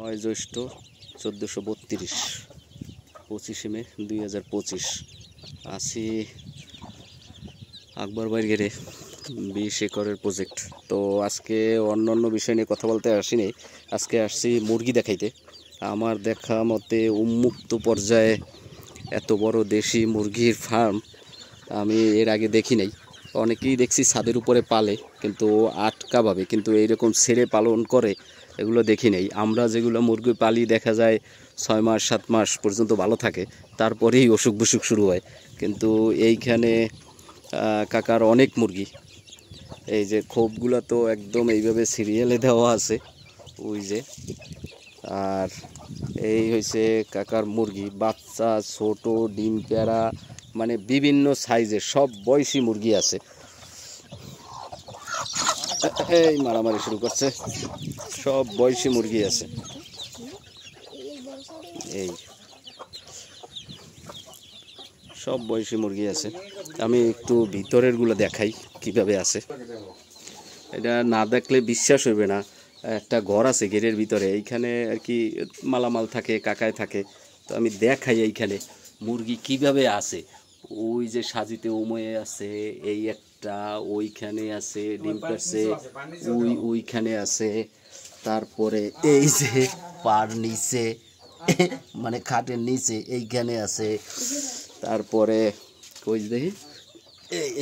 9 জ্যৈষ্ঠ 1432 25 মে 2025 আসি আকবর বাড়িঘেরে 20 একরের প্রজেক্ট। তো আজকে অন্য বিষয় নিয়ে কথা বলতে আসিনি, আজকে আসছি মুরগি দেখাইতে। আমার দেখা মতে উন্মুক্ত পর্যায়ে এত বড় দেশি মুরগির ফার্ম আমি এর আগে দেখি নাই। অনেকেই দেখছি ছাদের উপরে পালে, কিন্তু আটকাভাবে, কিন্তু এইরকম ছেড়ে পালন করে এগুলো দেখি নাই। আমরা যেগুলো মুরগি পালি দেখা যায় 6 মাস 7 মাস পর্যন্ত ভালো থাকে, তারপরেই অসুখ বিসুখ শুরু হয়। কিন্তু এইখানে কাকার অনেক মুরগি, এই যে খোপগুলো তো একদম এইভাবে সিরিয়ালে দেওয়া আছে ওই যে। আর এই হয়েছে কাকার মুরগি, বাচ্চা ছোট ডিম প্যারা, মানে বিভিন্ন সাইজের সব বয়সী মুরগি আছে। এই মারামারি শুরু করছে, সব বয়সী মুরগি আছে। এই সব বয়সী মুরগি আছে। আমি একটু ভিতরের গুলো দেখাই কিভাবে আছে। এটা না দেখলে বিশ্বাস হইবে না। একটা ঘর আছে ঘেরের ভিতরে, এইখানে আর কি মালামাল থাকে, কাকায় থাকে। তো আমি দেখাই এইখানে মুরগি কিভাবে আছে। ওই যে সাজিতে উময়ে আছে, এই একটা ওইখানে আছে ডিম পারছে, ওইখানে আছে। তারপরে এই যে পার নিচে মানে খাটের নিচে এইখানে আছে। তারপরে ওই দেখি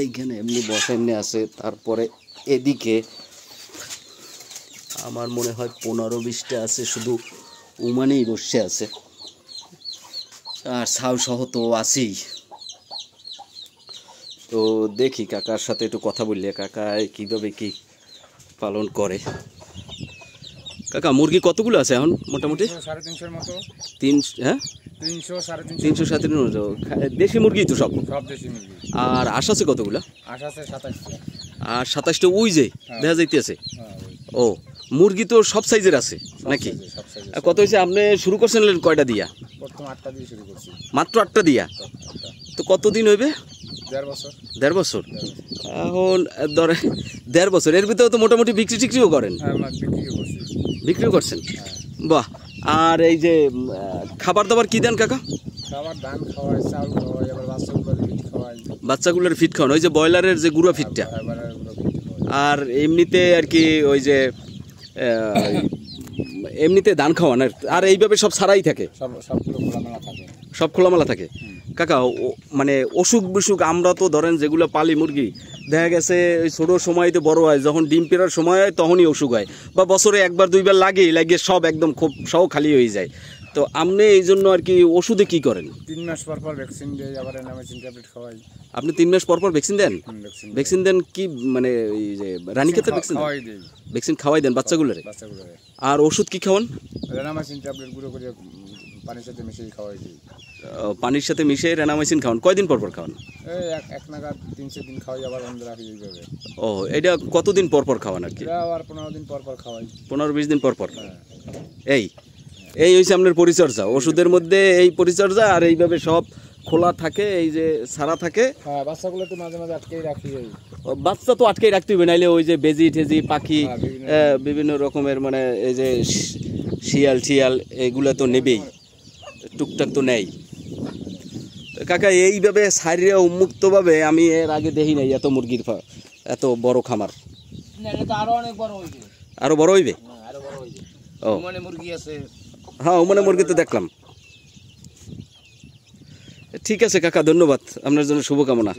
এইখানে এমনি বসাইনে আছে। তারপরে এদিকে আমার মনে হয় 15-20টা আছে, শুধু উমানেই বসে আছে। আর ছাউ সহ তো আছেই। তো দেখি কাকার সাথে একটু কথা বললে, কাকা কিভাবে কি পালন করে। কাকা মুরগি কতগুলো আছে এখন মোটামুটি? 350 মতো। 300-350 মতো দেশি মুরগি তো সব দেশি মুরগি। আর আশ আছে কতগুলো? আশ আছে 27টা। আর 27টা ওই যে দেখা যাইতেছে। ও মুরগি তো সব সাইজের আছে নাকি? কত হয়েছে আপনি শুরু করছেন কয়টা দিয়া? প্রথম 8টা দিয়ে শুরু করছি। মাত্র 8টা দিয়া? তো কতদিন হইবে? 1.5 বছর। 1.5 বছর। এখন ধরে 1.5 বছর, এর ভিতরে তো মোটামুটি বিক্রি টিক্রিও করেন? বিক্রিও করছেন, বাহ। আর এই যে খাবার দাবার কি দেন কাকা? খাবার ধান খাওয়াই, চাউল খাওয়াই, আবার বাচ্চাগুলোর ফিট খাওয়ান, ওই যে ব্রয়লারের যে গুঁড়া ফিটটা। আর এমনিতে আর কি ওই যে এমনিতে ধান খাওয়ান। আর এইভাবে সব সারাই থাকে, সব খোলামেলা থাকে। কাকা মানে অসুখ বিসুখ, আমরা তো ধরেন যেগুলো পালি মুরগি দেখা গেছে ওই ছোটো সময়তে বড় হয়, যখন ডিম পেড়ার সময় হয় তখনই অসুখ হয়, বা বছরে 1-2 বার লাগে সব একদম খুব সহ খালি হয়ে যায়। তো আপনি এই জন্য আর কি ওষুধে কি করেন? 3 মাস পর পর ভ্যাকসিন দেই, আবার এনামাইসিন ট্যাবলেট খাওয়াই। আপনি 3 মাস পর পর ভ্যাকসিন দেন? ভ্যাকসিন দেন কি মানে এই যে রানীক্ষেতের ভ্যাকসিন খাওয়াই দেই? ভ্যাকসিন খাওয়াই দেন বাচ্চাগুলোরে? আর ওষুধ কি খাওয়ান? এনামাইসিন ট্যাবলেট গুঁড়ো করে পানির সাথে মিশিয়ে খাওয়াই দিই। পানির সাথে মিশিয়ে রেনামাইসিন খাওয়ান? কয়দিন পর পর খাওয়ান? এই এক নাগাদ 3-4 দিন খাওয়াই, আবার বন্ধ রাখি এইভাবে। ও এটা কতদিন পর পর খাওয়ান আর কি? এটা আবার 15 দিন পর পর খাওয়াই। 15-20 দিন পর পর। এই হচ্ছে আপনার পরিচর্যা ওষুধের মধ্যে, এই পরিচর্যা। আর এইভাবে সব খোলা থাকে, এই যে সারা থাকে। হ্যাঁ, বাচ্চাগুলো তো মাঝে মাঝে আটকেই রাখি। বাচ্চা তো আটকেই রাখতে হবে, নাইলে ওই যে বেজি টেজি পাখি বিভিন্ন রকমের মানে এই যে শিয়াল টিয়াল এগুলো তো নেবেই, টুকটাক তো নেই। কাকা এইভাবে সারিয়া উন্মুক্তভাবে আমি এর আগে দেখি নাই এত মুরগির এত বড় খামার। আরো বড় হইবে? ও মুরগি আছে। হ্যাঁ, ওমানে মুরগি তো দেখলাম। ঠিক আছে কাকা, ধন্যবাদ, আপনার জন্য শুভকামনা।